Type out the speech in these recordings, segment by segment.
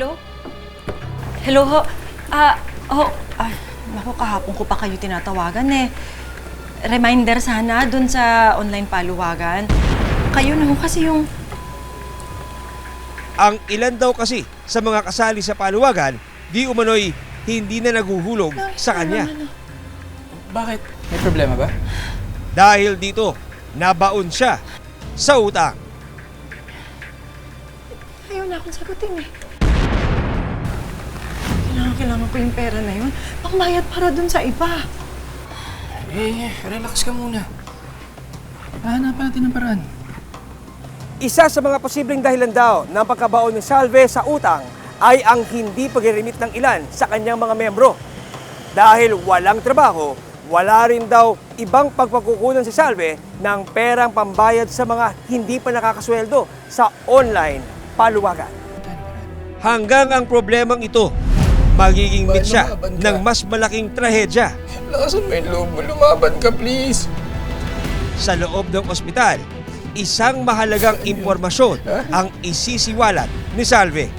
Hello? Hello ho? Naku, kahapon ko pa kayo tinatawagan eh. Reminder sana dun sa online paluwagan. Kayo na ho kasi yung... Ang ilan daw kasi sa mga kasali sa paluwagan, di umano'y hindi na naguhulog sa kanya. Bakit? May problema ba? Dahil dito, nabaon siya sa utang. Ayaw na akong sagutin eh. Kailangan ko yung pera na yun. Pangbayad para dun sa iba. Relax ka muna. Hahanapan natin ng paraan. Isa sa mga posibleng dahilan daw ng pagkabaon ni Salve sa utang ay ang hindi pag-remit ng ilan sa kanyang mga membro. Dahil walang trabaho, wala rin daw ibang pagpakukunan si Salve ng perang pambayad sa mga hindi pa nakakasweldo sa online paluwagan. Hanggang ang problemang ito, magiging mitya ng mas malaking trahedya. Lakasan mo yung loob mo. Lumaban ka, please. Sa loob ng ospital, isang mahalagang impormasyon ang isisiwalat ni Salve.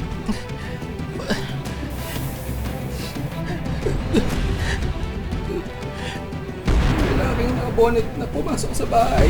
Lalaking nakabonet na pumasok sa bahay.